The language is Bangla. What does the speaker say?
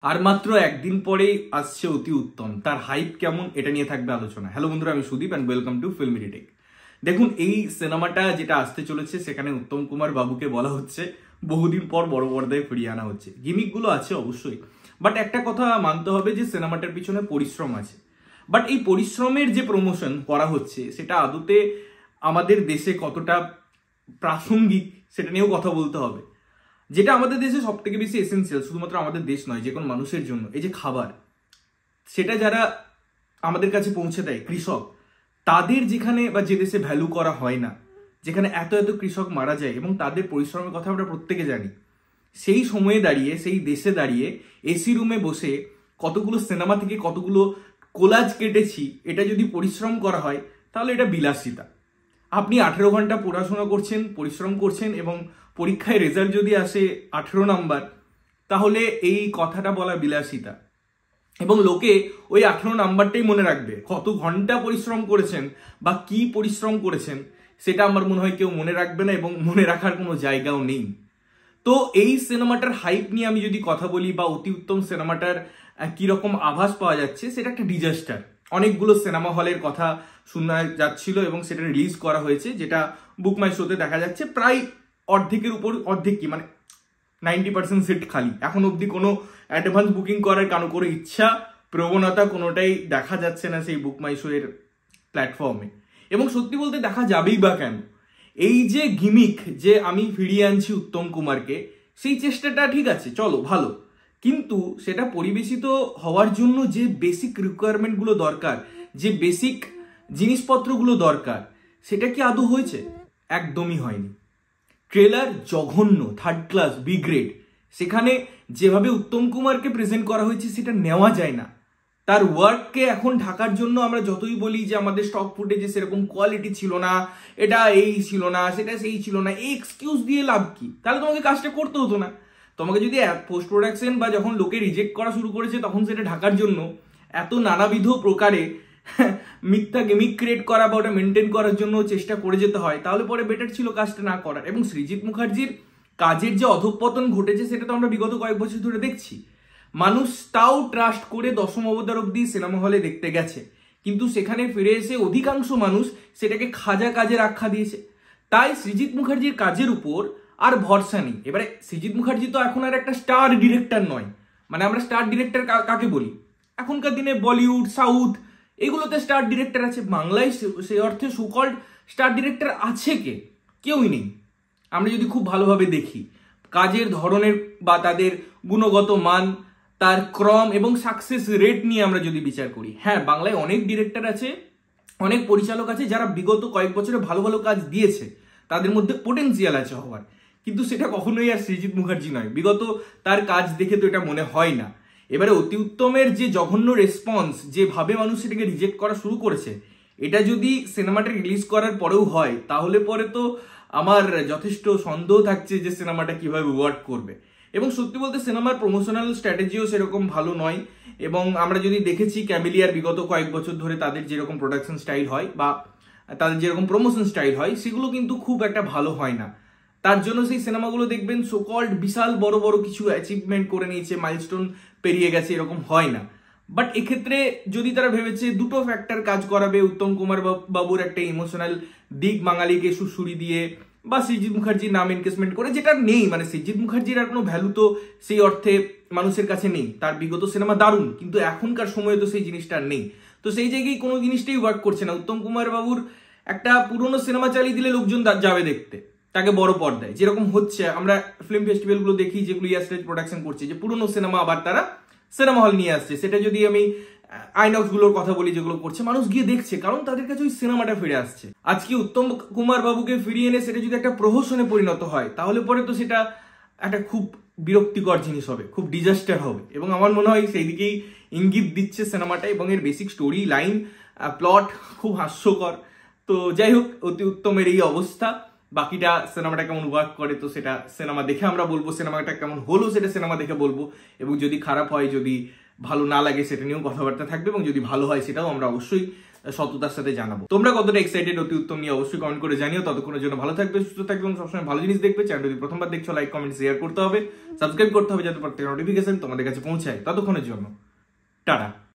আর মাত্র একদিন পরেই আসছে অতি উত্তম। তার হাইপ কেমন এটা নিয়ে থাকবে আলোচনা। হ্যালো বন্ধুরা, আমি Sudip and welcome to filmy tech. দেখুন, এই সিনেমাটা যেটা আসতে চলেছে সেখানে উত্তম কুমার বাবুকে বলা হচ্ছে বহুদিন পর বড় পর্দায় ফিরিয়ে আনা হচ্ছে। গিমিকগুলো আছে অবশ্যই, বাট একটা কথা মানতে হবে যে সিনেমাটার পিছনে পরিশ্রম আছে। বাট এই পরিশ্রমের যে প্রমোশন করা হচ্ছে সেটা আদতে আমাদের দেশে কতটা প্রাসঙ্গিক সেটা নিয়েও কথা বলতে হবে। যেটা আমাদের দেশে সব থেকে বেশি এসেন্সিয়াল, শুধুমাত্র আমাদের দেশ নয়, যে কোনো মানুষের জন্য, এই যে খাবার, সেটা যারা আমাদের কাছে পৌঁছে দেয় কৃষক, তাদের যেখানে বা যে দেশে ভ্যালু করা হয় না, যেখানে এত এত কৃষক মারা যায় এবং তাদের পরিশ্রমের কথা আমরা প্রত্যেকে জানি, সেই সময়ে দাঁড়িয়ে, সেই দেশে দাঁড়িয়ে এসি রুমে বসে কতগুলো সিনেমা থেকে কতগুলো কোলাজ কেটেছি, এটা যদি পরিশ্রম করা হয় তাহলে এটা বিলাসিতা। আপনি 18 ঘন্টা পড়াশোনা করছেন, পরিশ্রম করছেন এবং পরীক্ষায় রেজাল্ট যদি আসে 18 নাম্বার, তাহলে এই কথাটা বলা বিলাসিতা। এবং লোকে ওই 18 নাম্বারটাই মনে রাখবে। কত ঘন্টা পরিশ্রম করেছেন বা কি পরিশ্রম করেছেন সেটা আমার মনে হয় কেউ মনে রাখবে না, এবং মনে রাখার কোনো জায়গাও নেই। তো এই সিনেমাটার হাইপ নিয়ে আমি যদি কথা বলি, বা অতি উত্তম সিনেমাটার কিরকম আভাস পাওয়া যাচ্ছে, সেটা একটা ডিজাস্টার। অনেকগুলো সিনেমা হলের কথা শোনা যাচ্ছিল এবং সেটা রিলিজ করা হয়েছে, যেটা বুক মাই শোতে দেখা যাচ্ছে প্রায় অর্ধেকের উপর, অর্ধেক কি মানে 90% সিট খালি। এখন অবধি কোনো অ্যাডভান্স বুকিং করার কোনো ইচ্ছা, প্রবণতা কোনোটাই দেখা যাচ্ছে না সেই বুক মাই শো এর প্ল্যাটফর্মে। এবং সত্যি বলতে দেখা যাবেই বা কেন? এই যে গিমিক, যে আমি ফিরিয়ে আনছি উত্তম কুমারকে, সেই চেষ্টাটা ঠিক আছে, চলো ভালো, কিন্তু সেটা পরিবেশিত হওয়ার জন্য যে বেসিক রিকোয়ারমেন্টগুলো দরকার, যে বেসিক জিনিসপত্রগুলো দরকার, সেটা কি আদৌ হয়েছে? একদমই হয়নি। ট্রেলার জঘন্য, থার্ড ক্লাস, বি গ্রেড। সেখানে যেভাবে উত্তম কুমারকে প্রেজেন্ট করা হয়েছে সেটা নেওয়া যায় না। তার ওয়ার্ককে এখন ঢাকার জন্য আমরা যতই বলি যে আমাদের স্টক ফুটেজে সেরকম কোয়ালিটি ছিল না, এটা এই ছিল না, সেটা সেই ছিল না, এই এক্সকিউজ দিয়ে লাভ কি? তাহলে তোমাকে কাজটা করতে হতো না। তোমাকে যদি পোস্ট প্রোডাকশন বা যখন লোকে রিজেক্ট করা শুরু করেছে তখন সেটা ঢাকার জন্য এত নানাবিধ প্রকারে মিথ্যা গেমিক ক্রিয়েট করা বা ওটা মেনটেন করার জন্য চেষ্টা করে যেতে হয়, তাহলে পরে বেটার ছিল কাজটা না করার। এবং সৃজিত মুখার্জির কাজের যে অধঃপতন ঘটেছে সেটা তো আমরা বিগত কয়েক বছর ধরে দেখছি। মানুষ তাও ট্রাস্ট করে দশম অবতার অব্দি সিনেমা হলে দেখতে গেছে, কিন্তু সেখানে ফিরে এসে অধিকাংশ মানুষ সেটাকে খাজা কাজের আখ্যা দিয়েছে। তাই সৃজিত মুখার্জির কাজের উপর আর ভরসা নেই। এবারে সৃজিত মুখার্জি তো এখন আর একটা স্টার ডিরেক্টর নয়। মানে আমরা স্টার ডিরেক্টর কাকে বলি? এখনকার দিনে বলিউড, সাউথ, এগুলোতে স্টার ডিরেক্টর আছে। বাংলায় সেই অর্থে সুকল্ড স্টার ডিরেক্টর আছে কে? কেউই নেই। আমরা যদি খুব ভালোভাবে দেখি কাজের ধরনের বা তাদের গুণগত মান, তার ক্রম এবং সাকসেস রেট নিয়ে আমরা যদি বিচার করি, হ্যাঁ, বাংলায় অনেক ডিরেক্টর আছে, অনেক পরিচালক আছে যারা বিগত কয়েক বছরে ভালো ভালো কাজ দিয়েছে, তাদের মধ্যে পোটেন্সিয়াল আছে হওয়ার, কিন্তু সেটা কখনোই আর সৃজিত মুখার্জি নয়। বিগত তার কাজ দেখে তো এটা মনে হয় না। এবারে অতি উত্তমের যে জঘন্য রেসপন্স, যেভাবে মানুষ সেটাকে রিজেক্ট করা শুরু করেছে, এটা যদি সিনেমাটা রিলিজ করার পরেও হয়, তাহলে পরে তো আমার যথেষ্ট সন্দেহ থাকছে যে সিনেমাটা কিভাবে ওয়ার্ক করবে। এবং সত্যি বলতে সিনেমার প্রমোশনাল স্ট্র্যাটেজিও সেরকম ভালো নয়। এবং আমরা যদি দেখেছি ক্যামেলিয়ার বিগত কয়েক বছর ধরে তাদের যেরকম প্রোডাকশন স্টাইল হয় বা তাদের যেরকম প্রমোশন স্টাইল হয়, সেগুলো কিন্তু খুব একটা ভালো হয় না। তার জন্য সেই সিনেমাগুলো দেখবেন সোকল্ড বিশাল বড় বড় কিছু অ্যাচিভমেন্ট করে নিয়েছে, মাইলস্টোন পেরিয়ে গেছে, এরকম হয় না। বাট এক্ষেত্রে যদি তারা ভেবেছে দুটো ফ্যাক্টর কাজ করাবে, উত্তম কুমার বাবুর একটা ইমোশনাল দিক বাঙালিকে সুশুরি দিয়ে, বা সৃজিত মুখার্জির নাম এনকেসমেন্ট করে, যেটা নেই। মানে সৃজিত মুখার্জির আর কোনো ভ্যালু তো সেই অর্থে মানুষের কাছে নেই। তার বিগত সিনেমা দারুণ, কিন্তু এখনকার সময়ে তো সেই জিনিসটা নেই। তো সেই জায়গায় কোনো জিনিসটাই ওয়ার্ক করছে না। উত্তম কুমার বাবুর একটা পুরনো সিনেমা চালিয়ে দিলে লোকজন যাবে দেখতে, তাকে বড় পর্দায়, যেরকম হচ্ছে আমরা ফিল্ম ফেস্টিভ্যালগুলো দেখি যেগুলো ইয়াস্টেজ প্রোডাকশন করছে, যে পুরনো সিনেমা আবার তারা সিনেমা হল নিয়ে আসছে। সেটা যদি আমি আইনক্স গুলোর কথা বলি, যেগুলো করছে, মানুষ গিয়ে দেখছে কারণ তাদের কাছে ওই সিনেমাটা ফিরে আসছে। আজকে উত্তম কুমার বাবুকে ফিরিয়ে এনে সেটা যদি একটা প্রহসনে পরিণত হয়, তাহলে পরে তো সেটা একটা খুব বিরক্তিকর জিনিস হবে, খুব ডিজাস্টার হবে। এবং আমার মনে হয় সেই দিকেই ইঙ্গিত দিচ্ছে সিনেমাটা। এবং এর বেসিক স্টোরি লাইন, প্লট খুব হাস্যকর। তো যাই হোক, অতি উত্তমের এই অবস্থা। বাকিটা সিনেমাটা কেমন ওয়ার্ক করে তো সেটা সিনেমা দেখে আমরা বলবো, সিনেমাটা কেমন হলো সেটা সিনেমা দেখে বলবো। এবং যদি খারাপ হয়, যদি ভালো না লাগে, সেটা নিয়েও কথাবার্তা থাকবে। এবং যদি ভালো হয় সেটাও আমরা অবশ্যই সততার সাথে জানাবো। তোমরা কতটা এক্সাইটেড অতি উত্তম নিয়ে অবশ্যই কমেন্ট করে জানিও। ততক্ষণের জন্য ভালো থাকবে, সুস্থ থাকবে এবং সবসময় ভালো জিনিস দেখবে। চ্যানেল যদি প্রথমবার দেখছো লাইক কমেন্ট শেয়ার করতে হবে, সাবস্ক্রাইব করতে হবে যাতে প্রত্যেক নোটিফিকেশন তোমাদের কাছে পৌঁছায়। ততক্ষণের জন্য টাটা।